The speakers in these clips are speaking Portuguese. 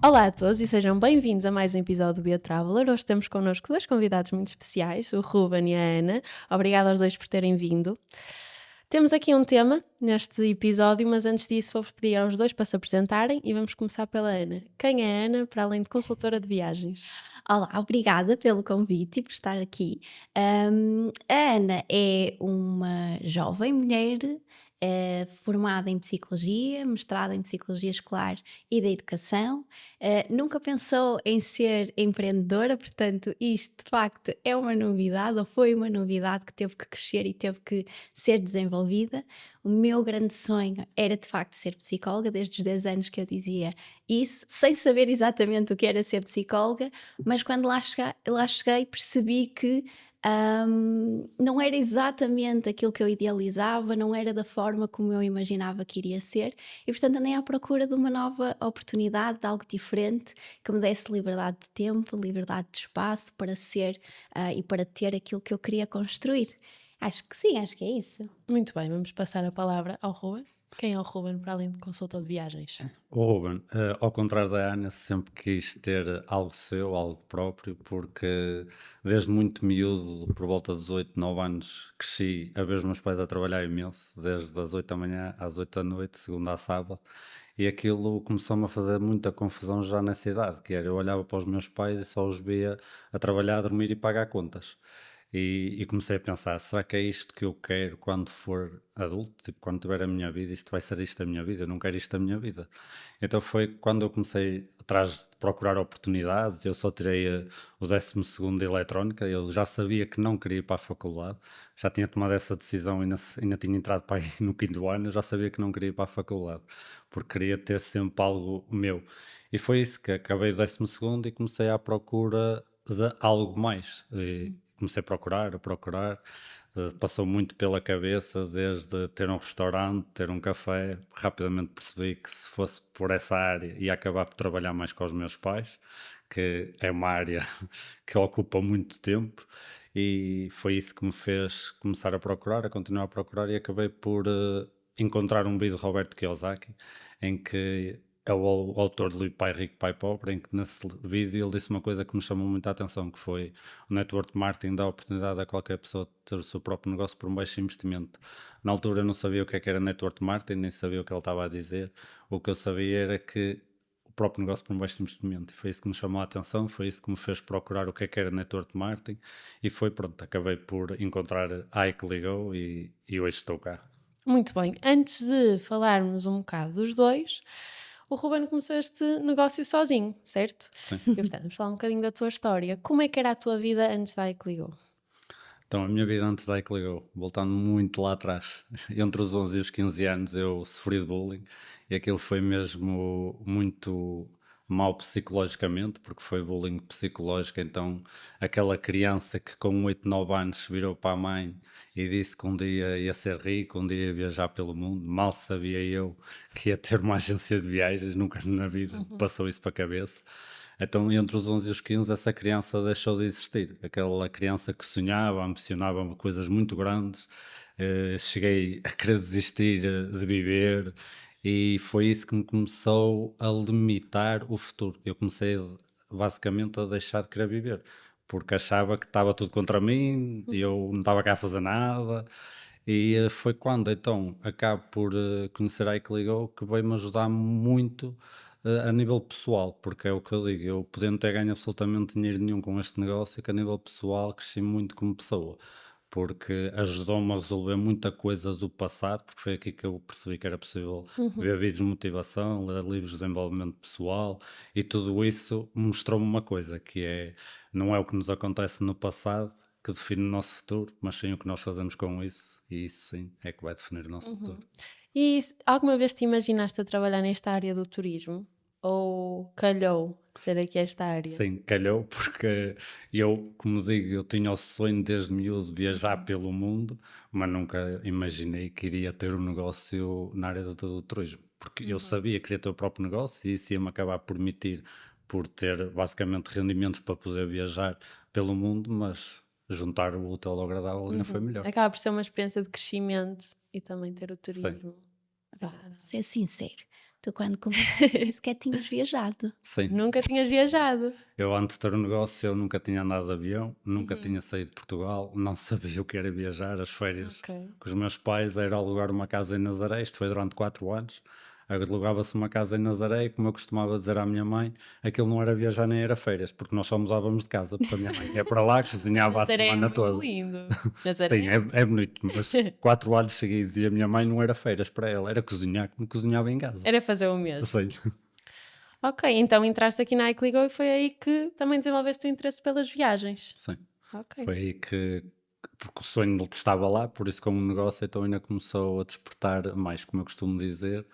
Olá a todos e sejam bem-vindos a mais um episódio do Be Traveler. Hoje temos connosco dois convidados muito especiais, o Ruben e a Ana. Obrigada aos dois por terem vindo. Temos aqui um tema neste episódio, mas antes disso vou pedir aos dois para se apresentarem e vamos começar pela Ana. Quem é a Ana, para além de consultora de viagens? Olá, obrigada pelo convite e por estar aqui. A Ana é uma jovem mulher formada em Psicologia, mestrada em Psicologia Escolar e da Educação. Nunca pensou em ser empreendedora, portanto, isto de facto é uma novidade, ou foi uma novidade que teve que crescer e teve que ser desenvolvida. O meu grande sonho era de facto ser psicóloga, desde os 10 anos que eu dizia isso, sem saber exatamente o que era ser psicóloga, mas quando lá cheguei percebi que não era exatamente aquilo que eu idealizava, não era da forma como eu imaginava que iria ser, e portanto andei à procura de uma nova oportunidade, de algo diferente, que me desse liberdade de tempo, liberdade de espaço para ser e para ter aquilo que eu queria construir. Acho que sim, acho que é isso. Muito bem, vamos passar a palavra ao Ruben. Quem é o Ruben, para além de consultor de viagens? O Ruben, ao contrário da Ana, sempre quis ter algo seu, algo próprio, porque desde muito miúdo, por volta dos 8, 9 anos, cresci a ver os meus pais a trabalhar imenso, desde as 8 da manhã às 8 da noite, segunda a sábado, e aquilo começou-me a fazer muita confusão já nessa idade, que era, eu olhava para os meus pais e só os via a trabalhar, a dormir e pagar contas. E comecei a pensar, será que é isto que eu quero quando for adulto? Tipo, quando tiver a minha vida, isto vai ser isto da minha vida? Eu não quero isto da minha vida. Então foi quando eu comecei atrás de procurar oportunidades, eu só tirei o 12º de Eletrónica, eu já sabia que não queria ir para a faculdade, já tinha tomado essa decisão e ainda tinha entrado para aí no quinto ano, eu já sabia que não queria ir para a faculdade, porque queria ter sempre algo meu. E foi isso que acabei o 12º e comecei à procura de algo mais. E comecei a procurar, passou muito pela cabeça, desde ter um restaurante, ter um café, rapidamente percebi que se fosse por essa área ia acabar por trabalhar mais com os meus pais, que é uma área que ocupa muito tempo, e foi isso que me fez começar a procurar, a continuar a procurar, e acabei por encontrar um vídeo de Roberto Kiyosaki, em que é o autor do Pai Rico, Pai Pobre, em que nesse vídeo ele disse uma coisa que me chamou muito a atenção, que foi: o network marketing dá a oportunidade a qualquer pessoa de ter o seu próprio negócio por um baixo investimento. Na altura eu não sabia o que era network marketing, nem sabia o que ele estava a dizer. O que eu sabia era que o próprio negócio por um baixo investimento. E foi isso que me chamou a atenção, foi isso que me fez procurar o que era network marketing, e foi pronto, acabei por encontrar a que ligou, e hoje estou cá. Muito bem, antes de falarmos um bocado dos dois, o Ruben começou este negócio sozinho, certo? Sim. E portanto, vamos falar um bocadinho da tua história. Como é que era a tua vida antes da que ligou? Então, a minha vida antes da que ligou, voltando muito lá atrás, entre os 11 e os 15 anos eu sofri de bullying, e aquilo foi mesmo muito mal psicologicamente, porque foi bullying psicológico. Então aquela criança que com 8, 9 anos virou para a mãe e disse que um dia ia ser rico, um dia ia viajar pelo mundo, mal sabia eu que ia ter uma agência de viagens, nunca na vida Uhum. passou isso para a cabeça. Então, entre os 11 e os 15, essa criança deixou de existir. Aquela criança que sonhava, ambicionava coisas muito grandes. Cheguei a querer desistir de viver, e foi isso que me começou a limitar o futuro. Eu comecei basicamente a deixar de querer viver, porque achava que estava tudo contra mim, e eu não estava cá a fazer nada. E foi quando então acabo por conhecer a Iceligou, que veio-me ajudar muito a nível pessoal, porque é o que eu digo, eu podendo ter ganho absolutamente dinheiro nenhum com este negócio, que a nível pessoal cresci muito como pessoa, porque ajudou-me a resolver muita coisa do passado, porque foi aqui que eu percebi que era possível Uhum. ver vídeos de motivação, ler livros de desenvolvimento pessoal, e tudo isso mostrou-me uma coisa, que é, não é o que nos acontece no passado que define o nosso futuro, mas sim o que nós fazemos com isso, e isso sim é que vai definir o nosso Uhum. futuro. E alguma vez te imaginaste a trabalhar nesta área do turismo? Ou calhou ser aqui esta área? Sim, calhou, porque eu, como digo, eu tinha o sonho desde miúdo de viajar pelo mundo, mas nunca imaginei que iria ter um negócio na área do turismo, porque eu Uhum. sabia que queria ter o próprio negócio, e isso ia-me acabar por permitir, por ter basicamente rendimentos para poder viajar pelo mundo, mas juntar o útil ao agradável ainda foi Uhum. melhor. Acaba por ser uma experiência de crescimento e também ter o Sim. turismo. Vá, ser sincero. Tu quando começaste nem sequer tinhas viajado. Sim, Nunca tinhas viajado. eu antes de ter um negócio, eu nunca tinha andado de avião, nunca Uhum. tinha saído de Portugal, não sabia o que era viajar. As férias Ok. com os meus pais era alugar uma casa em Nazaré, isto foi durante 4 anos. Alugava-se uma casa em Nazaré e, como eu costumava dizer à minha mãe, aquilo não era viajar nem era férias, porque nós só mudávamos de casa, porque a minha mãe ia para lá, cozinhava a Nazaré é semana muito toda. lindo. Sim, Nazaré? é bonito, mas 4 anos seguidos e a minha mãe não era férias para ela, era cozinhar como cozinhava em casa. Era fazer o mesmo. Sim, Ok, então entraste aqui na iCligo e foi aí que também desenvolveste o interesse pelas viagens. sim. Ok. Foi aí que, porque o sonho estava lá, por isso como negócio, então ainda começou a despertar mais, como eu costumo dizer,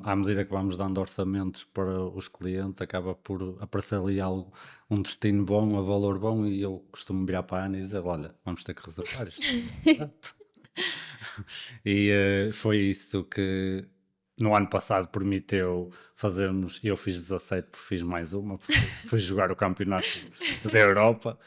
à medida que vamos dando orçamentos para os clientes, acaba por aparecer ali algo, um destino bom, a valor bom, e eu costumo virar para a Ana e dizer, olha, vamos ter que reservar isto. E foi isso que no ano passado permitiu fazermos, eu fiz 17 porque fiz mais uma, porque fui jogar o campeonato da Europa.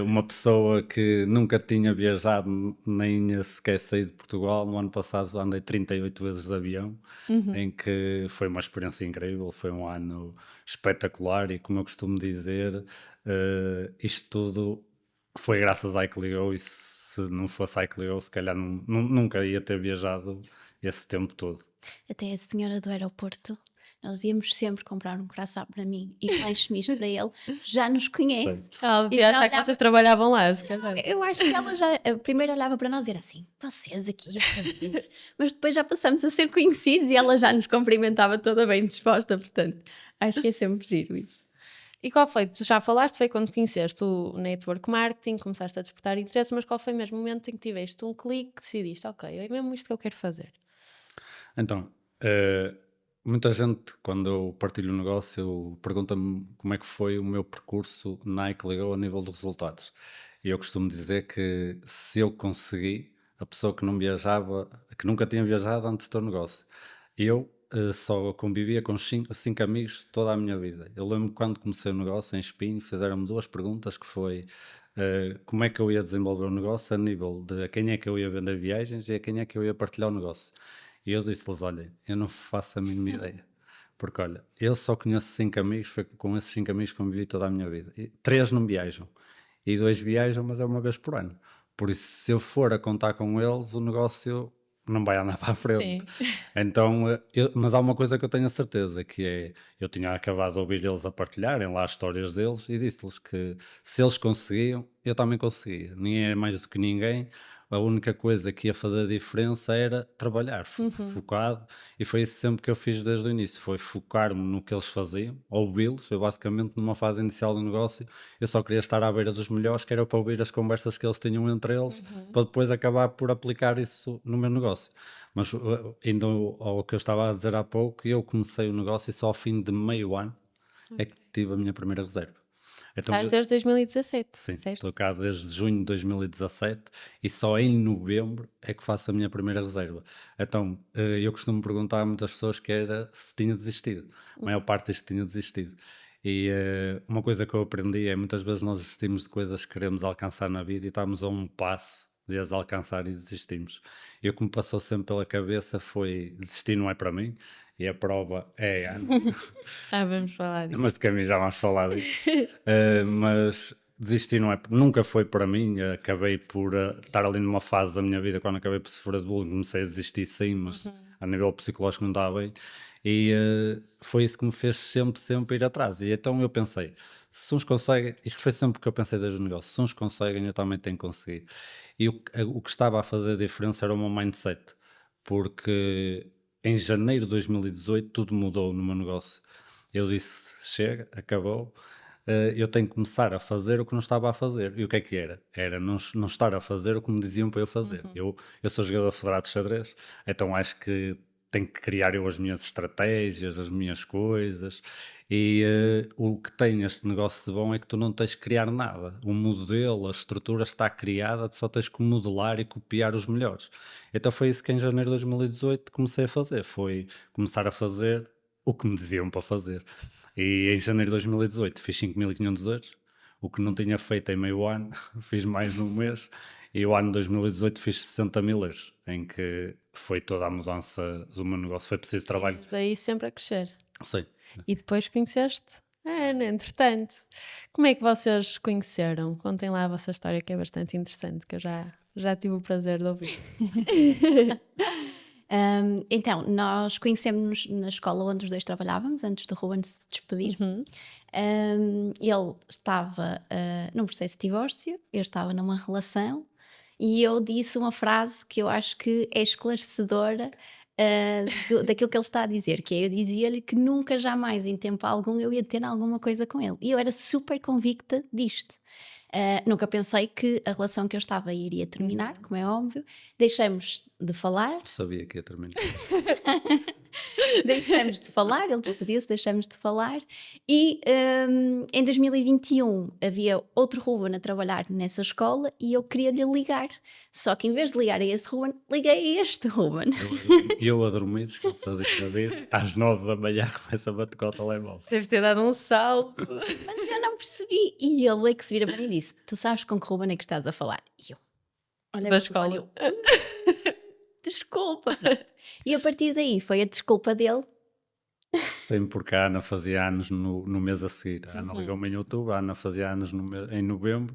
Uma pessoa que nunca tinha viajado nem sequer saído de Portugal, no ano passado andei 38 vezes de avião, em que foi uma experiência incrível, foi um ano espetacular e, como eu costumo dizer, isto tudo foi graças à iCligo, e se não fosse a iCligo, se calhar nunca ia ter viajado esse tempo todo. Até a senhora do aeroporto, nós íamos sempre comprar um croissant para mim e mais isto para ele, já nos conhece. Ela E devia já achar que olhava- vocês trabalhavam lá, se calhar. Eu acho que ela já primeiro olhava para nós e era assim, vocês aqui outra vez. Mas depois já passamos a ser conhecidos e ela já nos cumprimentava toda bem disposta, portanto, acho que é sempre giro isso. E qual foi? Tu já falaste, foi quando conheceste o Network Marketing, começaste a despertar interesse, mas qual foi mesmo o momento em que tiveste um clique e decidiste, ok, é mesmo isto que eu quero fazer? Então, muita gente, quando eu partilho o negócio, pergunta-me como é que foi o meu percurso na iCligo a nível de resultados. E eu costumo dizer que se eu consegui, a pessoa que não viajava, que nunca tinha viajado antes do negócio, eu só convivia com 5 amigos toda a minha vida. Eu lembro quando comecei o negócio em Espinho, fizeram-me 2 perguntas que foi como é que eu ia desenvolver o negócio a nível de a quem é que eu ia vender viagens e a quem é que eu ia partilhar o negócio. E eu disse-lhes, olha, eu não faço a mínima ideia. Porque, olha, eu só conheço 5 amigos, foi com esses 5 amigos que convivi toda a minha vida. E 3 não viajam. E 2 viajam, mas é uma vez por ano. Por isso, se eu for a contar com eles, o negócio não vai andar para a frente. Sim. Então, mas há uma coisa que eu tenho a certeza, que é, eu tinha acabado de ouvir eles a partilharem lá as histórias deles e disse-lhes que se eles conseguiam, eu também conseguia. Ninguém é mais do que ninguém. A única coisa que ia fazer a diferença era trabalhar focado, e foi isso sempre que eu fiz desde o início, foi focar-me no que eles faziam, ouvi-los. Eu basicamente, numa fase inicial do negócio, eu só queria estar à beira dos melhores, que era para ouvir as conversas que eles tinham entre eles, para depois acabar por aplicar isso no meu negócio. Mas indo ao que eu estava a dizer há pouco, eu comecei o negócio e só ao fim de meio ano é que tive a minha primeira reserva. Então, Estás desde 2017, sim, certo? estou cá desde junho de 2017 e só em novembro é que faço a minha primeira reserva. Então, eu costumo perguntar a muitas pessoas que era se tinha desistido. A maior parte diz que tinha desistido. E uma coisa que eu aprendi é muitas vezes nós desistimos de coisas que queremos alcançar na vida e estamos a um passo de as alcançar e desistimos. E o que me passou sempre pela cabeça foi desistir não é para mim, e a prova é a Ana. Vamos falar disso. Mas de caminho já vamos falar disso. Mas desistir não é, nunca foi para mim. Acabei por estar ali numa fase da minha vida, quando acabei por sofrer de bullying, comecei a desistir sim, mas a nível psicológico não estava bem. E foi isso que me fez sempre ir atrás. E então eu pensei, se uns conseguem, isto foi sempre o que eu pensei desde o negócio, se uns conseguem, eu também tenho que conseguir. E o que estava a fazer a diferença era o meu mindset, porque em janeiro de 2018 tudo mudou no meu negócio. Eu disse, chega, acabou, eu tenho que começar a fazer o que não estava a fazer. E o que é que era? Era não estar a fazer o que me diziam para eu fazer. Eu sou jogador federado de xadrez, então acho que tenho que criar eu as minhas estratégias, as minhas coisas. E o que tem este negócio de bom é que tu não tens que criar nada. O modelo, a estrutura está criada, tu só tens que modelar e copiar os melhores. Então foi isso que em janeiro de 2018 comecei a fazer. Foi começar a fazer o que me diziam para fazer. E em janeiro de 2018 fiz 5.500 euros, o que não tinha feito em meio ano, fiz mais num mês, E o ano 2018 fiz 60.000 euros, em que foi toda a mudança do meu negócio. Foi preciso trabalho. Daí sempre a crescer. Sim. E depois conheceste a Ana, entretanto. Como é que vocês conheceram? Contem lá a vossa história, que é bastante interessante, que eu já tive o prazer de ouvir. Então, nós conhecemos-nos na escola onde os dois trabalhávamos, antes do Ruben se despedir. Ele estava num processo de divórcio, eu estava numa relação, e eu disse uma frase que eu acho que é esclarecedora daquilo que ele está a dizer, que é, eu dizia-lhe que nunca, jamais, em tempo algum, eu ia ter alguma coisa com ele. E eu era super convicta disto. Nunca pensei que a relação que eu estava iria terminar, como é óbvio. Deixamos de falar. Sabia que ia terminar. Deixamos de falar, ele despediu-se, deixamos de falar. E em 2021 havia outro Ruben a trabalhar nessa escola e eu queria-lhe ligar. Só que em vez de ligar a esse Ruben, liguei a este Ruben. Eu a dormir, descansadinho a ver, às 9 da manhã começa a bater o telemóvel. Deves ter dado um salto. Mas eu não percebi. E ele é que se vira para mim e disse: tu sabes com que Ruben é que estás a falar? E eu, olha, Da escola. eu, desculpa. E a partir daí foi a desculpa dele. Sim, porque a Ana fazia anos no mês a seguir. A Ana ligou-me em outubro, a Ana fazia anos em novembro,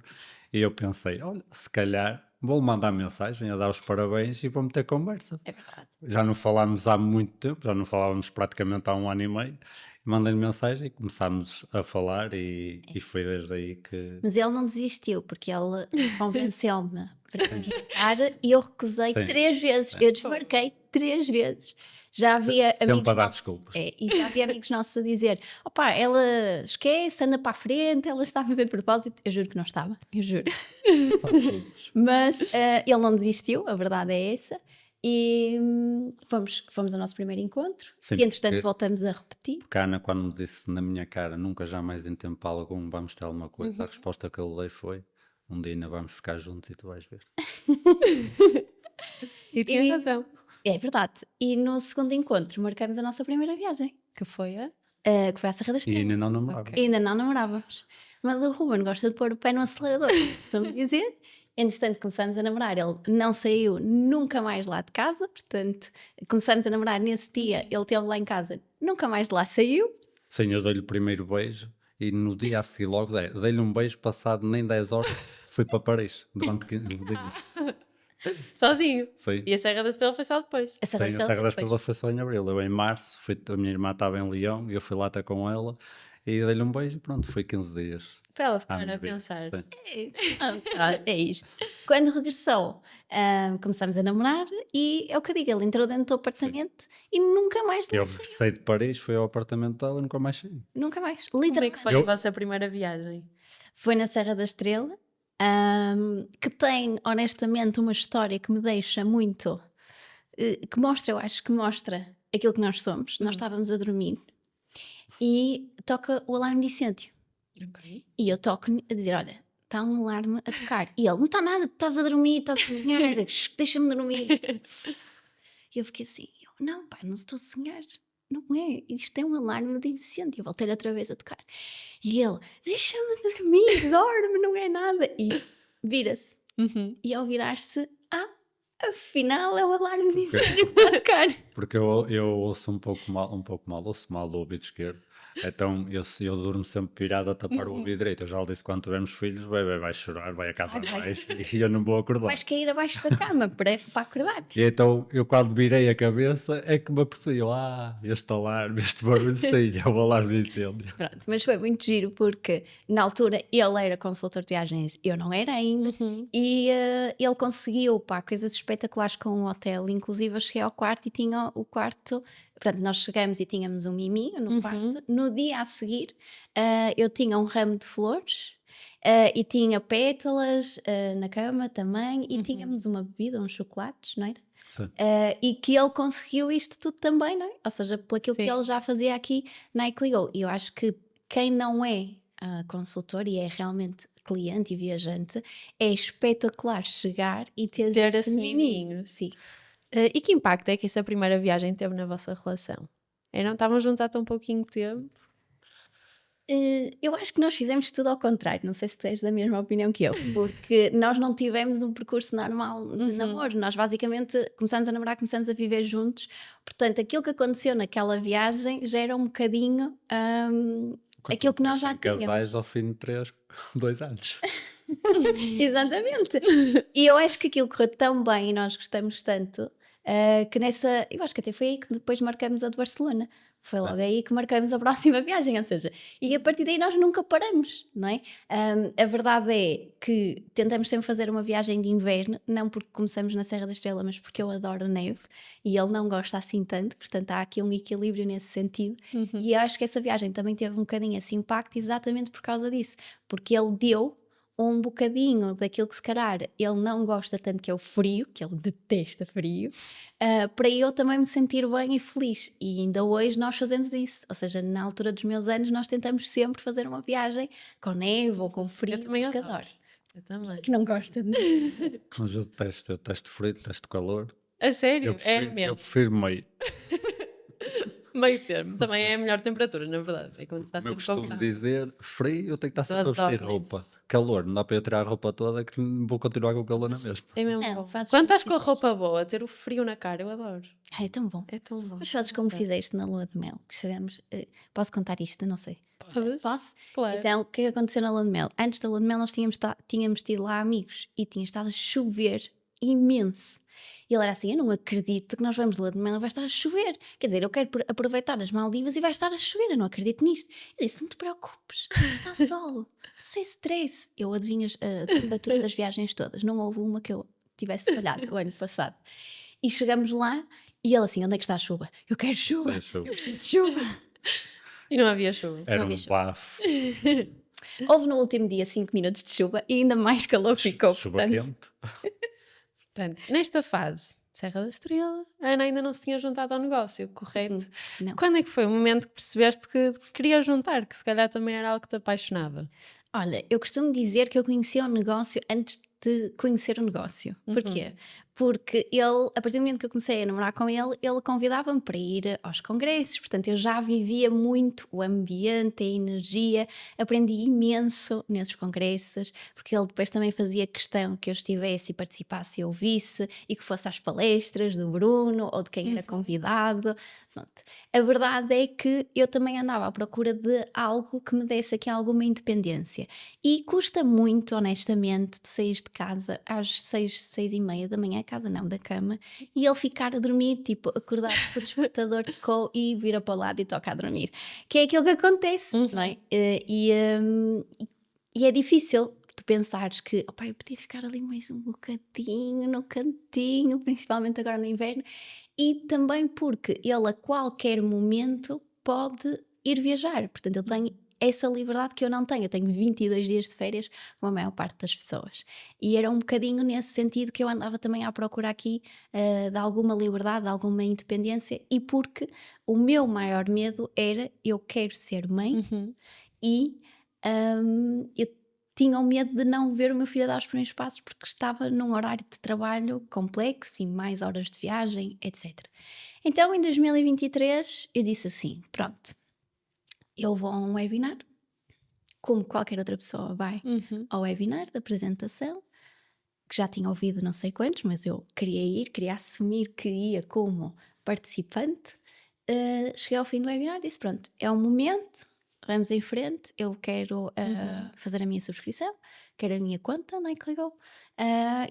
e eu pensei, olha, se calhar vou mandar mensagem a dar os parabéns e vou meter conversa. É verdade. Já não falámos há muito tempo, já não falávamos praticamente há 1 ano e meio. Mandei-lhe mensagem e começámos a falar e foi desde aí que... Mas ele não desistiu, porque ele convenceu-me para visitar e eu recusei Sim. 3 vezes. Eu desmarquei 3 vezes. Já havia amigos Sempre a dar nossos, desculpas. e já havia amigos nossos a dizer: opá, ela esquece, anda para a frente, ela está a fazer de propósito. Eu juro que não estava, eu juro. Mas ele não desistiu, a verdade é essa. E fomos ao nosso primeiro encontro. Sim, E entretanto porque- voltamos a repetir. Porque a Ana, quando me disse na minha cara, nunca jamais em tempo algum vamos ter alguma coisa, a resposta que eu dei foi, um dia ainda vamos ficar juntos e tu vais ver. E tinha razão. É verdade. E no segundo encontro marcamos a nossa primeira viagem, Que foi a... que foi à Serra da E Estrela. ainda não namorava. Ok. Ainda não namorávamos. Mas o Ruben gosta de pôr o pé no acelerador, costumo dizer. Entretanto, começamos a namorar. Ele não saiu nunca mais lá de casa. Portanto, começamos a namorar nesse dia. Ele esteve lá em casa, nunca mais de lá saiu. Sim, eu dei-lhe o primeiro beijo e no dia a seguir logo dei-lhe um beijo, passado nem 10 horas, fui para Paris, durante 15 dias. Sozinho. Sim. E a Serra da Estrela foi só depois. A Serra da Sim, a Estrela Serra da depois. Estrela foi só em abril. Eu em março, a minha irmã estava em Lyon e eu fui lá até com ela e dei-lhe um beijo e pronto, foi 15 dias. Para ela à ficar minha a vida. pensar. Sim. É isto. Quando regressou, começamos a namorar e é o que eu digo, ele entrou dentro do apartamento e nunca mais de Eu lá saiu. regressei de Paris, fui ao apartamento dela e nunca mais saí. Nunca mais. Como é que Literalmente. foi Eu- a vossa primeira viagem? Foi na Serra da Estrela, que tem honestamente uma história que me deixa muito, que mostra, eu acho que mostra aquilo que nós somos. Nós estávamos a dormir e toca o alarme de incêndio. Ok. E eu toco a dizer: olha, está um alarme a tocar. E ele: não está nada, tu estás a dormir, estás a sonhar, deixa-me dormir. E eu fiquei assim: não, pai, não estou a sonhar. Não é, isto é um alarme de incêndio. Eu voltei-lhe outra vez a tocar. E ele: deixa-me dormir, dorme, não é nada. E vira-se. E ao virar-se, afinal é o alarme de incêndio que está a tocar. Porque eu ouço um pouco mal, ouço mal do ouvido esquerdo. Então eu durmo sempre virado a tapar o ouvido direito. Eu já lhe disse, quando tivermos filhos, o bebê vai chorar, vai a casa Vai. abaixo e eu não vou acordar. Vais cair abaixo da cama para acordares. E então eu quando virei a cabeça é que me apercebi, este alarme, este barulho, sim, é o alarme de incêndio. Pronto, mas foi muito giro porque na altura ele era consultor de viagens, eu não era ainda, e ele conseguiu coisas espetaculares com o hotel. Inclusive eu cheguei ao quarto e tinha o quarto, portanto nós chegamos e tínhamos um miminho no quarto. No dia a seguir eu tinha um ramo de flores e tinha pétalas na cama também, e tínhamos uma bebida, uns chocolates, não era? Sim. E que ele conseguiu isto tudo também, não é? Ou seja, pelo aquilo que Sim. ele já fazia aqui na Ecligou. E eu acho que quem não é consultor e é realmente cliente e viajante, é espetacular chegar e ter Esse miminho. Sim. E que impacto é que essa primeira viagem teve na vossa relação? Não estavam juntos há tão pouquinho tempo? Eu acho que nós fizemos tudo ao contrário, não sei se tu és da mesma opinião que eu, porque nós não tivemos um percurso normal de namoro, nós basicamente começamos a namorar, começamos a viver juntos, portanto aquilo que aconteceu naquela viagem já era um bocadinho aquilo que nós já tínhamos. Casais ao fim de 2 anos. Exatamente. E eu acho que aquilo correu tão bem e nós gostamos tanto que eu acho que até foi aí que depois marcamos a de Barcelona. Foi logo aí que marcamos a próxima viagem, ou seja, e a partir daí nós nunca paramos, não é? A verdade é que tentamos sempre fazer uma viagem de inverno, não porque começamos na Serra da Estrela, mas porque eu adoro neve e ele não gosta assim tanto, portanto há aqui um equilíbrio nesse sentido. E eu acho que essa viagem também teve um bocadinho esse impacto exatamente por causa disso, porque ele deu um bocadinho daquilo que se calhar ele não gosta tanto, que é o frio, que ele detesta frio, para eu também me sentir bem e feliz. E ainda hoje nós fazemos isso, ou seja, na altura dos meus anos nós tentamos sempre fazer uma viagem com neve ou com frio, Eu também porque adoro. Eu também. que não gosta de Mas eu detesto frio, detesto calor. A sério? Eu prefiro, É mesmo. eu prefiro meio. Meio termo. Também é a melhor temperatura, na verdade. É quando está Como eu sempre costumo confortável. dizer, frio eu tenho que estar sempre a adoro vestir neve. roupa. Calor, não dá para eu tirar a roupa toda que vou continuar com o calor na mesma. É mesmo Não, bom. fazes Quando como estás com a roupa boa, ter o frio na cara, eu adoro. É tão bom. É tão bom. Mas fazes como fizeste na lua de mel, que chegamos, posso contar isto? Não sei. Podes? Posso? Claro. Então, o que é que aconteceu na lua de mel? Antes da lua de mel nós tínhamos tido lá amigos e tinha estado a chover imenso. E ele era assim, eu não acredito que nós vamos de lua de mel e vai estar a chover. Quer dizer, eu quero aproveitar as Maldivas e vai estar a chover, eu não acredito nisto. Eu disse, não te preocupes, está sol, sem stress. Eu adivinho a temperatura das viagens todas, não houve uma que eu tivesse falhado o ano passado. E chegamos lá e ele assim, onde é que está a chuva? Eu quero chuva, Sem chuva. eu preciso de chuva. E não havia chuva. Era Não um vejo. bafo. Houve no último dia 5 minutos de chuva e ainda mais calor ficou. Chuva Portanto, quente. Portanto, nesta fase, Serra da Estrela, a Ana ainda não se tinha juntado ao negócio, correto? não. Quando é que foi o momento que percebeste que querias juntar, que se calhar também era algo que te apaixonava? Olha, eu costumo dizer que eu conhecia o negócio antes de conhecer o negócio. Porquê? Porque ele, a partir do momento que eu comecei a namorar com ele convidava-me para ir aos congressos, portanto eu já vivia muito o ambiente, a energia, aprendi imenso nesses congressos, porque ele depois também fazia questão que eu estivesse e participasse e ouvisse, e que fosse às palestras do Bruno ou de quem era convidado. Pronto. A verdade é que eu também andava à procura de algo que me desse aqui alguma independência. E custa muito, honestamente, tu saís de casa às 6h30 da manhã, casa não, da cama, e ele ficar a dormir, tipo, acordar com o despertador tocou e vira para o lado e toca a dormir. Que é aquilo que acontece, não é? E é difícil tu pensares que, opa, eu podia ficar ali mais um bocadinho no cantinho, principalmente agora no inverno, e também porque ele a qualquer momento pode ir viajar, portanto ele tem essa liberdade que eu não tenho. Eu tenho 22 dias de férias como a maior parte das pessoas, e era um bocadinho nesse sentido que eu andava também à procura aqui de alguma liberdade, de alguma independência, e porque o meu maior medo era, eu quero ser mãe e eu tinha o medo de não ver o meu filho a dar os primeiros passos porque estava num horário de trabalho complexo e mais horas de viagem, etc. Então em 2023 eu disse assim, pronto, eu vou a um webinar, como qualquer outra pessoa vai ao webinar da apresentação, que já tinha ouvido não sei quantos, mas eu queria ir, queria assumir que ia como participante. Cheguei ao fim do webinar e disse, pronto, é o momento, vamos em frente, eu quero fazer a minha subscrição, quero a minha conta, não é que ligou,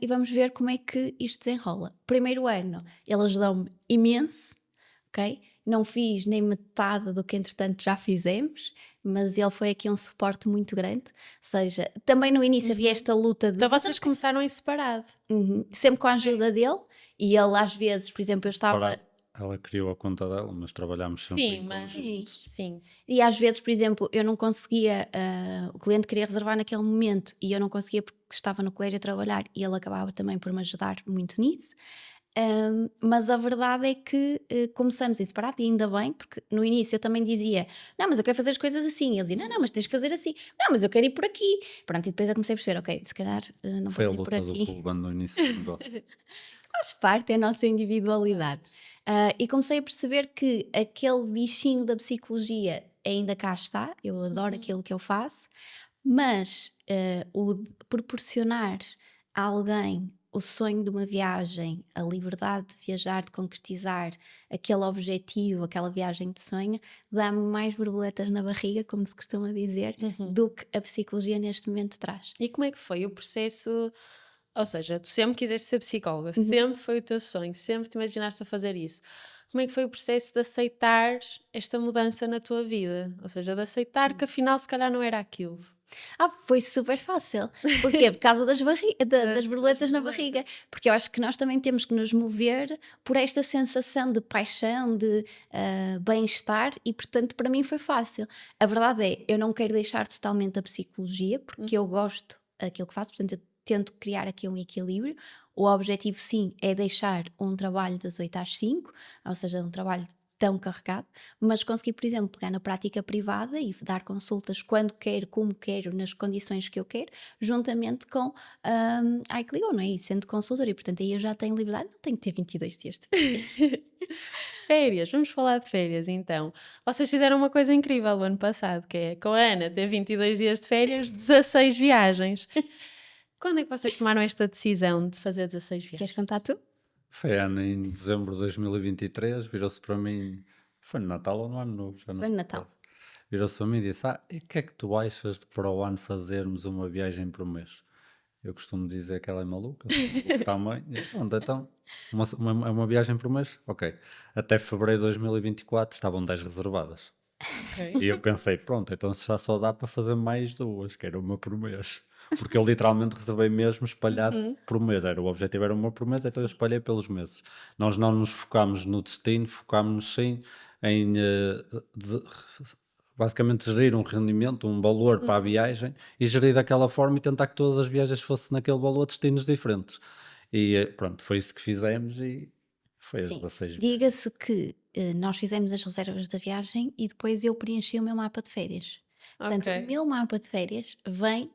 e vamos ver como é que isto desenrola. Primeiro ano, ele ajudou-me imenso, ok? Não fiz nem metade do que entretanto já fizemos, mas ele foi aqui um suporte muito grande, ou seja, também no início havia esta luta de... Então vocês começaram em separado. Sempre com a ajuda dele, e ele às vezes, por exemplo, eu estava... Ela criou a conta dela, mas trabalhámos sempre Sim, em mas... conjunto. Sim. E às vezes, por exemplo, eu não conseguia, o cliente queria reservar naquele momento e eu não conseguia porque estava no colégio a trabalhar, e ele acabava também por me ajudar muito nisso. Mas a verdade é que começamos em separado, e ainda bem, porque no início eu também dizia, não, mas eu quero fazer as coisas assim, e ele dizia, não, mas tens que fazer assim, não, mas eu quero ir por aqui, pronto, e depois eu comecei a perceber, ok, se calhar não Foi a vou ir por luta do aqui. Ruben no início do negócio. Faz parte da nossa individualidade. E comecei a perceber que aquele bichinho da psicologia ainda cá está, eu adoro aquilo que eu faço, mas o proporcionar a alguém o sonho de uma viagem, a liberdade de viajar, de concretizar aquele objetivo, aquela viagem de sonho, dá-me mais borboletas na barriga, como se costuma dizer, do que a psicologia neste momento traz. E como é que foi o processo? Ou seja, tu sempre quiseste ser psicóloga, sempre foi o teu sonho, sempre te imaginaste a fazer isso. Como é que foi o processo de aceitar esta mudança na tua vida? Ou seja, de aceitar que afinal se calhar não era aquilo. Foi super fácil. Porquê? Por causa das borboletas na barriga. Porque eu acho que nós também temos que nos mover por esta sensação de paixão, de bem-estar, e portanto para mim foi fácil. A verdade é, eu não quero deixar totalmente a psicologia, porque eu gosto daquilo que faço, portanto eu tento criar aqui um equilíbrio. O objetivo sim é deixar um trabalho das 8 às 5, ou seja, um trabalho tão carregado, mas consegui, por exemplo, pegar na prática privada e dar consultas quando quero, como quero, nas condições que eu quero, juntamente com a iClio, não é? E sendo consultora, e portanto aí eu já tenho liberdade, não tenho que ter 22 dias de férias. Férias, vamos falar de férias então. Vocês fizeram uma coisa incrível o ano passado, que é com a Ana ter 22 dias de férias, 16 viagens. Quando é que vocês tomaram esta decisão de fazer 16 viagens? Queres contar tu? Foi Ana em dezembro de 2023, virou-se para mim, foi no Natal ou no Ano Novo? Já não Foi no me Natal. recordo. Virou-se para mim e disse, e o que é que tu achas de para o ano fazermos uma viagem por mês? Eu costumo dizer que ela é maluca, também. Pronto, então, uma viagem por mês? Ok. Até fevereiro de 2024 estavam 10 reservadas. E eu pensei, pronto, então já só dá para fazer mais duas, que era uma por mês. Porque eu literalmente reservei mesmo espalhado por mês. O objetivo era uma por mês, então eu espalhei pelos meses. Nós não nos focámos no destino, focámos sim em basicamente gerir um rendimento, um valor para a viagem e gerir daquela forma e tentar que todas as viagens fossem naquele valor, destinos diferentes. E pronto, foi isso que fizemos e foi as Sim, 16 viagens. diga-se que nós fizemos as reservas da viagem e depois eu preenchi o meu mapa de férias. Portanto, Ok. o meu mapa de férias vem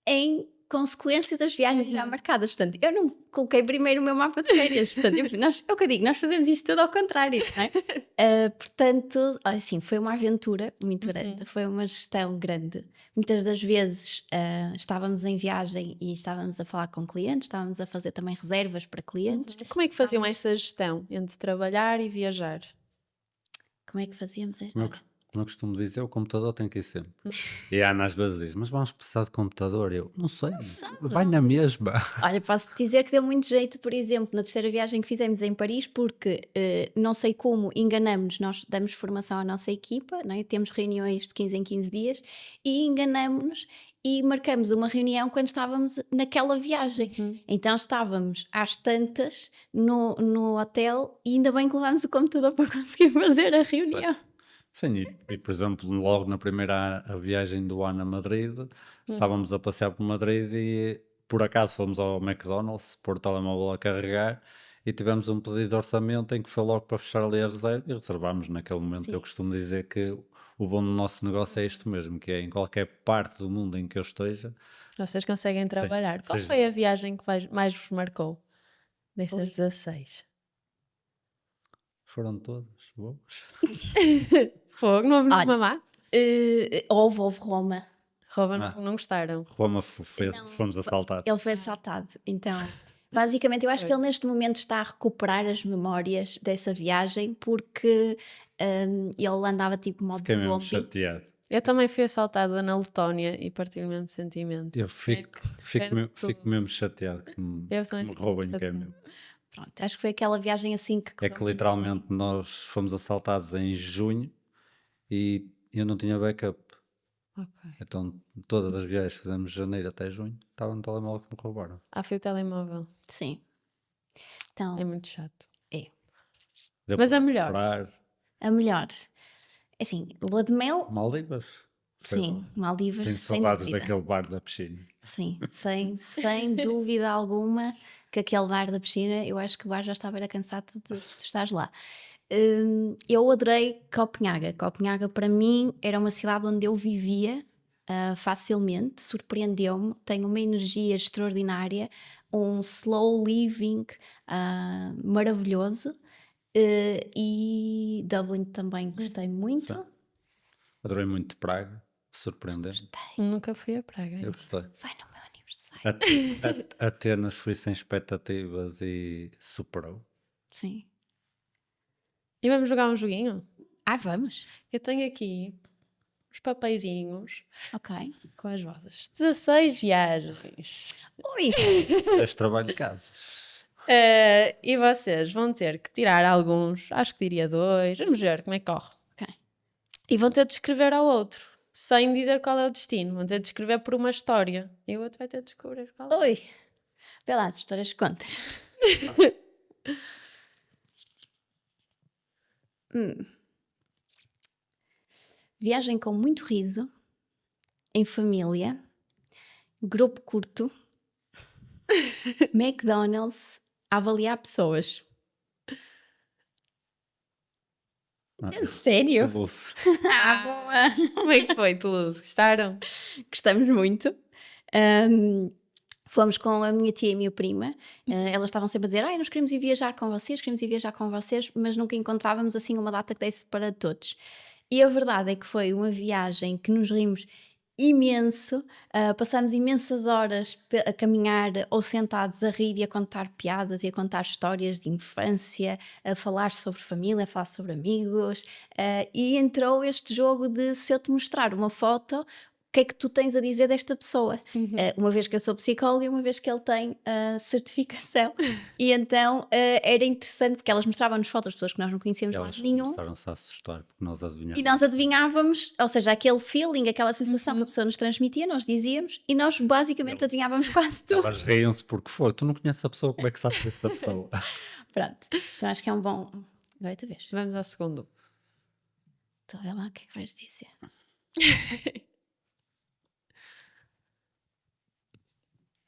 em consequência das viagens já marcadas. Portanto, eu não coloquei primeiro o meu mapa de férias. Portanto, é o que eu digo, nós fazemos isto tudo ao contrário, não é? Portanto, assim, foi uma aventura muito grande, foi uma gestão grande. Muitas das vezes estávamos em viagem e estávamos a falar com clientes, estávamos a fazer também reservas para clientes. Como é que faziam essa gestão entre trabalhar e viajar? Como é que fazíamos esta? Como eu costumo dizer, o computador tem que ir sempre. E a Ana às vezes diz, mas vamos precisar de computador? Eu, não sei, vai na mesma. Olha, posso dizer que deu muito jeito, por exemplo, na terceira viagem que fizemos em Paris, porque não sei como enganamos-nos, nós damos formação à nossa equipa, não é? Temos reuniões de 15 em 15 dias e enganamos-nos e marcamos uma reunião quando estávamos naquela viagem. Então estávamos às tantas no hotel e ainda bem que levámos o computador para conseguir fazer a reunião. Sim, e, por exemplo, logo na primeira a viagem do ano a Madrid, estávamos a passear por Madrid e por acaso fomos ao McDonald's, pôr o telemóvel a carregar e tivemos um pedido de orçamento em que foi logo para fechar ali a reserva e reservámos naquele momento. Sim. Eu costumo dizer que o bom do nosso negócio é isto mesmo, que é em qualquer parte do mundo em que eu esteja. Vocês conseguem trabalhar. Qual seja- foi a viagem que mais vos marcou dessas 16? Foram todas boas. Fogo, não houve Olha, nenhuma má? Houve Roma. Roma Ah. não gostaram. Roma Não, fomos assaltados. Ele foi assaltado, então basicamente eu acho que ele neste momento está a recuperar as memórias dessa viagem porque ele andava tipo modo Fiquei mesmo zombie. chateado. Eu também fui assaltada na Letónia e partilho o mesmo sentimento. Eu fico mesmo chateado que me também fico roubem, que é chateada. meu. Pronto, acho que foi aquela viagem assim que É correu que muito literalmente nós fomos assaltados em junho e eu não tinha backup. Ok. Então todas as viagens que fizemos de janeiro até junho estava no telemóvel que me roubaram. Foi o telemóvel. bem. Sim. Então, É muito chato. Deu Mas para a melhor? recuperar. a melhor. Assim, lua de mel, Maldivas. Foi sim, bom. Maldivas, Tenho sem saudades dúvida. daquele bar da piscina. Sim, sem dúvida alguma que aquele bar da piscina, eu acho que o bar já estava era cansado de tu estares lá. Eu adorei Copenhaga. Copenhaga para mim era uma cidade onde eu vivia facilmente, surpreendeu-me, tem uma energia extraordinária, um slow living maravilhoso. E Dublin também gostei muito. Sim. Adorei muito Praga, surpreendente. Gostei. Nunca fui a Praga. Eu gostei. Vai no meu aniversário. Atenas fui sem expectativas e superou. Sim. E vamos jogar um joguinho? Ah, vamos. Eu tenho aqui os papeizinhos Ok. com as vossas 16 viagens. Ui. Este trabalho de casa. E vocês vão ter que tirar alguns, acho que diria 2, vamos ver como é que corre. Ok. E vão ter de escrever ao outro, sem dizer qual é o destino. Vão ter de escrever por uma história. E o outro vai ter de descobrir qual é. Ui. Vê lá as histórias que contas. Viagem com muito riso, em família, grupo curto, McDonald's, a avaliar pessoas. Sério? Toulouse. Ah, boa! Como é que foi, Toulouse? Gostaram? Gostamos muito. Fomos com a minha tia e a minha prima. Elas estavam sempre a dizer: nós queremos ir viajar com vocês, mas nunca encontrávamos assim uma data que desse para todos. E a verdade é que foi uma viagem que nos rimos imenso, passámos imensas horas a caminhar ou sentados a rir e a contar piadas e a contar histórias de infância, a falar sobre família, a falar sobre amigos, e entrou este jogo de se eu te mostrar uma foto, o que é que tu tens a dizer desta pessoa? Uma vez que eu sou psicóloga e uma vez que ele tem a certificação. E então era interessante porque elas mostravam-nos fotos de pessoas que nós não conhecíamos de Elas lado nenhum. começaram-se a assustar porque nós adivinhávamos. E nós adivinhávamos, ou seja, aquele feeling, aquela sensação que a pessoa nos transmitia, nós dizíamos e nós basicamente adivinhávamos quase tudo. Elas riam-se porque foi. Tu não conheces a pessoa, como é que sabes essa pessoa? Pronto, então acho que é um bom. Agora é tu vês. Vamos ao segundo. Então vê lá o que é que vais dizer.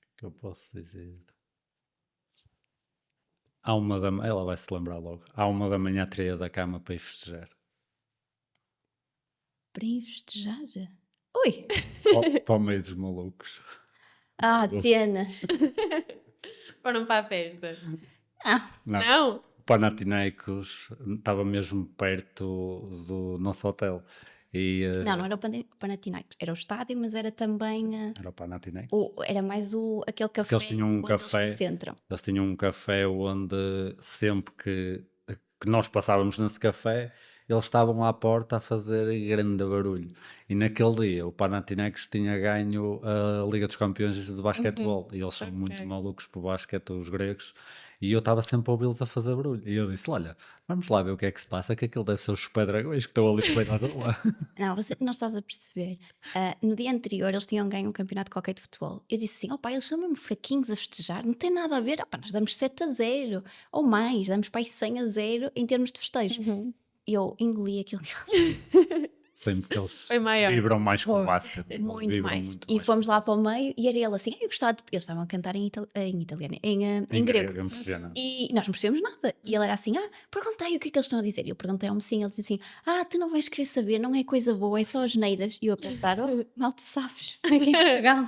O que eu posso dizer? Ela vai se lembrar logo. À 1 da manhã tirei da cama para ir festejar. Para ir festejar? Ui! Para o meio dos malucos. Ah, Atenas! Foram para a festa. Ah, Não? O Panathinaikos estava mesmo perto do nosso hotel. E, não era o Panathinaikos, era o estádio, mas era também. Era o Panathinaikos. Era mais aquele café. Porque eles tinham um onde eles café. se centram. Eles tinham um café onde sempre que nós passávamos nesse café, eles estavam à porta a fazer grande barulho. E naquele dia o Panathinaikos tinha ganho a Liga dos Campeões de basquetebol. E eles são muito malucos por basquete, os gregos. E eu estava sempre a ouvi-los a fazer barulho. E eu disse: olha, vamos lá ver o que é que se passa, que aquilo deve ser os super dragões que estão ali para na rua. Não, você não estás a perceber. No dia anterior eles tinham ganho um campeonato qualquer de futebol. Eu disse assim: opá, eles são mesmo fraquinhos a festejar, não tem nada a ver. Opá, nós damos 7-0 ou mais, damos para aí 100-0 em termos de festejo. E eu engoli aquilo que Sempre que eles Foi maior. vibram mais com o basquete. Eles muito vibram mais. muito E mais. fomos lá para o meio e era ele assim: eu gostava de. Eles estavam a cantar em italiano, em grego. Eu não percebia nada. E nós não percebemos nada. E ele era assim: perguntei o que é que eles estão a dizer. E eu perguntei ao mocinho, ele disse assim: tu não vais querer saber, não é coisa boa, é só as neiras. E eu a pensar: mal tu sabes, aqui em Portugal.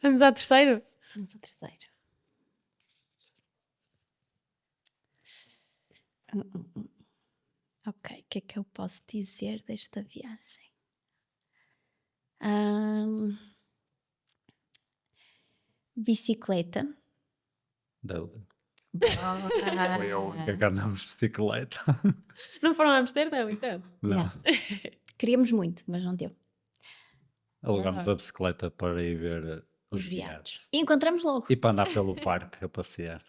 Vamos ao terceiro? Vamos ao terceiro. Ok, o que é que eu posso dizer desta viagem? Bicicleta. Deu. Foi a única que andamos de bicicleta. Não foram a Amsterdão, então? Não. Queríamos muito, mas não deu. Alugámos a bicicleta para ir ver Os os viados. viados. E encontramos logo. E para andar pelo parque a passear.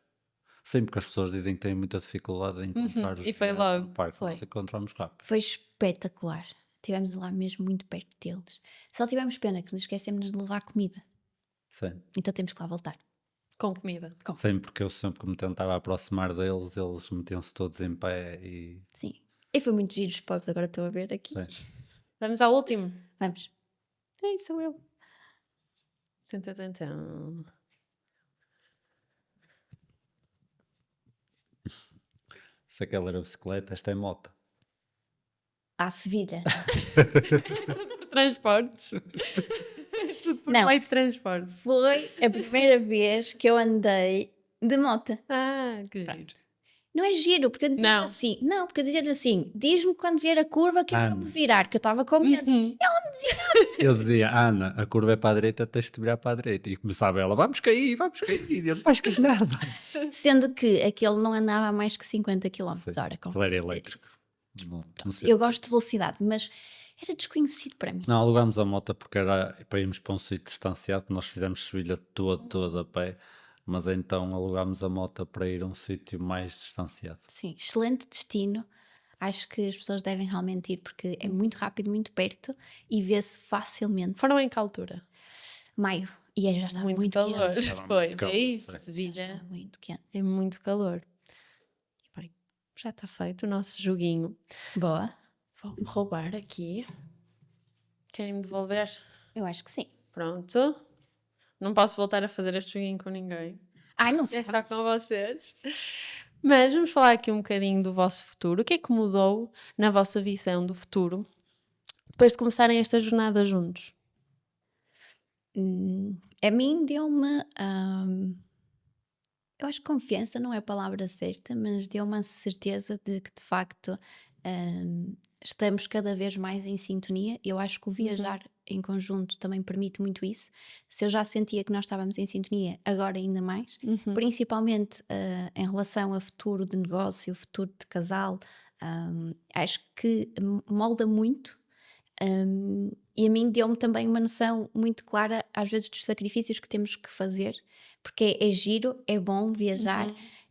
Sempre que as pessoas dizem que têm muita dificuldade em encontrar os E foi viados logo. no parque, Foi. nós encontramos rápido. Foi espetacular. Estivemos lá mesmo muito perto deles. Só tivemos pena que nos esquecemos de levar comida. Sim. Então temos que lá voltar. Com comida. Sempre que eu sempre que me tentava aproximar deles, eles metiam-se todos em pé e... Sim. E foi muito giro os pubs, agora estou a ver aqui. Sim. Vamos ao último. Vamos. Ei, sou eu. Tantantantão. Se aquela era bicicleta, esta é moto. À Sevilha. Por transportes. Tudo por Não. meio de transportes. Foi a primeira vez que eu andei de moto. Ah, que giro. Não é giro, porque eu dizia Não. assim, não, porque eu dizia-lhe assim, diz-me quando vier a curva que eu vou me Ana. virar, que eu estava com medo. Uhum. Eu dizia, Ana, a curva é para a direita, tens de te virar para a direita. E começava ela, vamos cair. E eu, não vais cair nada. Sendo que aquele não andava a mais que 50 km Sim, hora. aquilo era elétrico. Não sei. Eu gosto de velocidade, mas era desconhecido para mim. Não, alugámos a moto porque era para irmos para um sítio distanciado, nós fizemos Sevilha toda a pé, mas então alugámos a moto para ir a um sítio mais distanciado. Sim, excelente destino. Acho que as pessoas devem realmente ir porque é muito rápido, muito perto e vê-se facilmente. Foram em que altura? Maio. E já está Muito muito calor. quente. Estava Foi, muito calor, é isso, sim. Já Sevilha. está muito quente. É muito calor. E bem, já está feito o nosso joguinho. Boa. Vou roubar aqui. Querem-me devolver? Eu acho que sim. Pronto. Não posso voltar a fazer este joguinho com ninguém. Ai, não É sei. só com vocês. Mas vamos falar aqui um bocadinho do vosso futuro. O que é que mudou na vossa visão do futuro depois de começarem esta jornada juntos? A mim deu-me. Eu acho que confiança não é a palavra certa, mas deu-me a certeza de que de facto estamos cada vez mais em sintonia. Eu acho que o viajar em conjunto também permite muito isso. Se eu já sentia que nós estávamos em sintonia, agora ainda mais. Principalmente em relação a futuro de negócio, futuro de casal, acho que molda muito. E a mim deu-me também uma noção muito clara, às vezes, dos sacrifícios que temos que fazer, porque é giro, é bom viajar,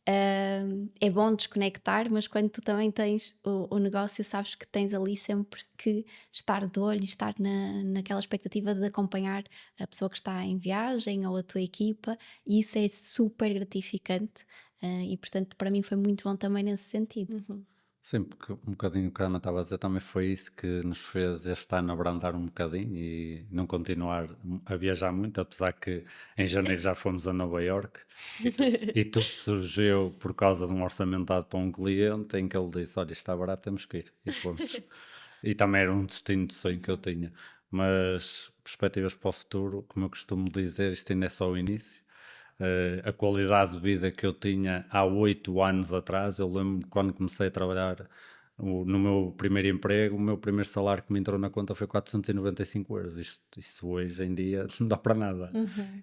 é bom desconectar, mas quando tu também tens o negócio, sabes que tens ali sempre que estar de olho, estar naquela expectativa de acompanhar a pessoa que está em viagem ou a tua equipa, e isso é super gratificante. E portanto, para mim foi muito bom também nesse sentido. Sim, porque um bocadinho o que a Ana estava a dizer também foi isso que nos fez este ano abrandar um bocadinho e não continuar a viajar muito, apesar que em janeiro já fomos a Nova Iorque e tudo surgiu por causa de um orçamento dado para um cliente em que ele disse, olha, isto está barato, temos que ir. E fomos. E também era um destino de sonho que eu tinha. Mas perspectivas para o futuro, como eu costumo dizer, isto ainda é só o início. A qualidade de vida que eu tinha há 8 anos atrás, eu lembro quando comecei a trabalhar no meu primeiro emprego, o meu primeiro salário que me entrou na conta foi 495 euros. Isso hoje em dia não dá para nada.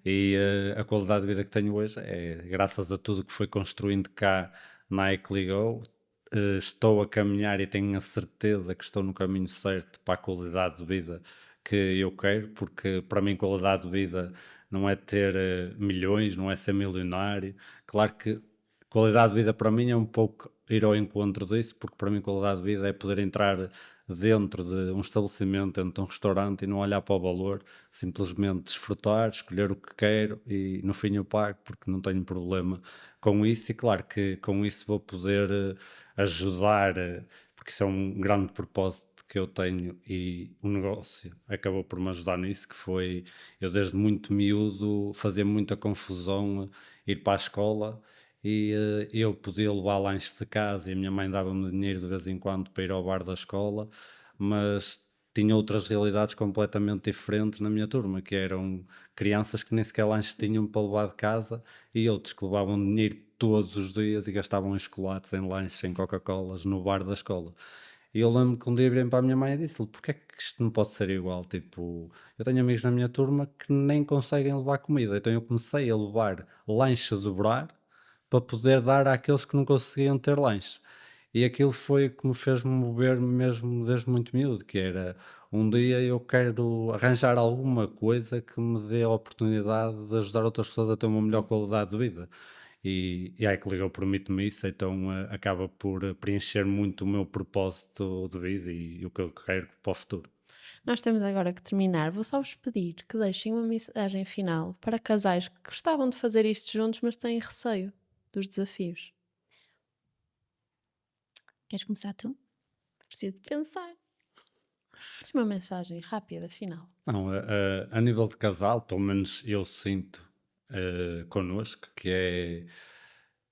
E a qualidade de vida que tenho hoje é graças a tudo que foi construindo cá na Ecligo. Estou a caminhar e tenho a certeza que estou no caminho certo para a qualidade de vida que eu quero, porque para mim qualidade de vida não é ter milhões, não é ser milionário. Claro que qualidade de vida para mim é um pouco ir ao encontro disso, porque para mim qualidade de vida é poder entrar dentro de um estabelecimento, dentro de um restaurante e não olhar para o valor, simplesmente desfrutar, escolher o que quero e no fim eu pago, porque não tenho problema com isso. E claro que com isso vou poder ajudar, porque isso é um grande propósito que eu tenho e o negócio acabou por me ajudar nisso, que foi eu desde muito miúdo fazia muita confusão ir para a escola e eu podia levar lanches de casa e a minha mãe dava-me dinheiro de vez em quando para ir ao bar da escola, mas tinha outras realidades completamente diferentes na minha turma, que eram crianças que nem sequer lanches tinham para levar de casa e outros que levavam dinheiro todos os dias e gastavam em chocolates, em lanches, em Coca-Colas no bar da escola. E eu lembro que um dia virei para a minha mãe e disse-lhe: porque é que isto não pode ser igual? Tipo, eu tenho amigos na minha turma que nem conseguem levar comida, então eu comecei a levar lanche a dobrar para poder dar àqueles que não conseguiam ter lanche. E aquilo foi o que me fez mover mesmo desde muito miúdo, que era um dia eu quero arranjar alguma coisa que me dê a oportunidade de ajudar outras pessoas a ter uma melhor qualidade de vida. E a Ecligo permite-me isso, então acaba por preencher muito o meu propósito de vida e o que eu quero para o futuro. Nós temos agora que terminar. Vou só vos pedir que deixem uma mensagem final para casais que gostavam de fazer isto juntos, mas têm receio dos desafios. Queres começar tu? Preciso de pensar. Assim, uma mensagem rápida, final. Não, a nível de casal, pelo menos eu sinto connosco, que é,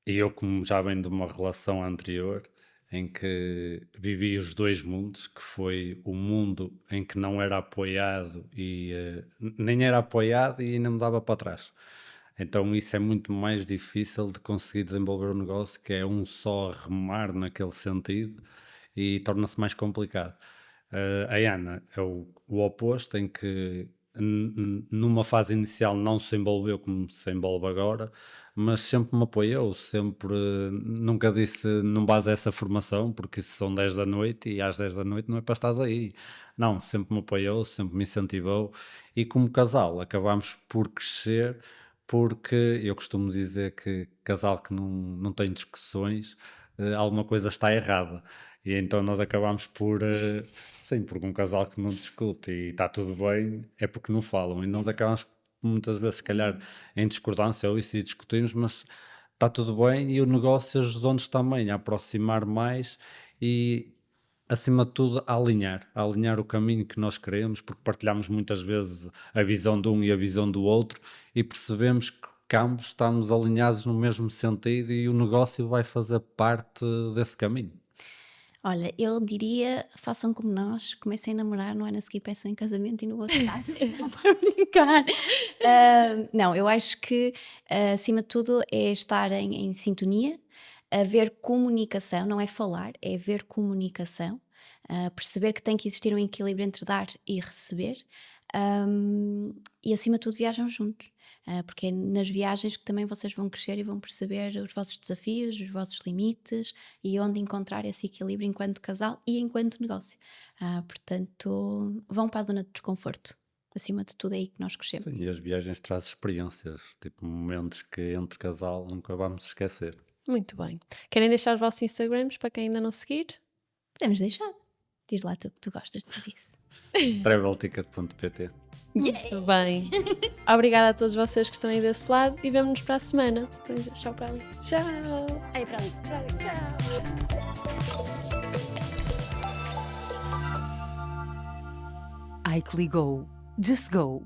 e eu como já venho de uma relação anterior, em que vivi os dois mundos, que foi o mundo em que não era apoiado e nem era apoiado e ainda me dava para trás. Então isso é muito mais difícil de conseguir desenvolver o negócio, que é um só a remar naquele sentido e torna-se mais complicado. A Ana é o oposto, em que numa fase inicial não se envolveu como se envolve agora, mas sempre me apoiou, sempre, nunca disse não vais a essa formação, porque isso são 10 da noite e às 10 da noite não é para estás aí. Não, sempre me apoiou, sempre me incentivou e como casal acabámos por crescer, porque eu costumo dizer que casal que não tem discussões, alguma coisa está errada. E então nós acabámos por, sim, porque um casal que não discute e está tudo bem é porque não falam. E nós acabamos muitas vezes, se calhar, em discordância ou isso e discutimos, mas está tudo bem e o negócio ajudou-nos também a aproximar mais e, acima de tudo, a alinhar o caminho que nós queremos, porque partilhamos muitas vezes a visão de um e a visão do outro e percebemos que ambos estamos alinhados no mesmo sentido e o negócio vai fazer parte desse caminho. Olha, eu diria, façam como nós, comecem a namorar, no ano a seguir peçam em casamento e no outro caso. Não estou a brincar. Não, eu acho que, acima de tudo, é estar em sintonia, haver comunicação, não é falar, é haver comunicação, perceber que tem que existir um equilíbrio entre dar e receber, e acima de tudo viajam juntos. Porque é nas viagens que também vocês vão crescer e vão perceber os vossos desafios, os vossos limites e onde encontrar esse equilíbrio enquanto casal e enquanto negócio. Portanto, vão para a zona de desconforto. Acima de tudo é aí que nós crescemos. Sim, e as viagens trazem experiências, tipo momentos que entre casal nunca vamos esquecer. Muito bem. Querem deixar os vossos Instagrams para quem ainda não seguir? Podemos deixar. Diz lá tu que tu gostas de disso. Travelticket.pt. Muito bem. Obrigada a todos vocês que estão aí desse lado e vemo-nos para a semana. Tchau para ali. Tchau. Aí para ali. Tchau. Ike ligou. Just go.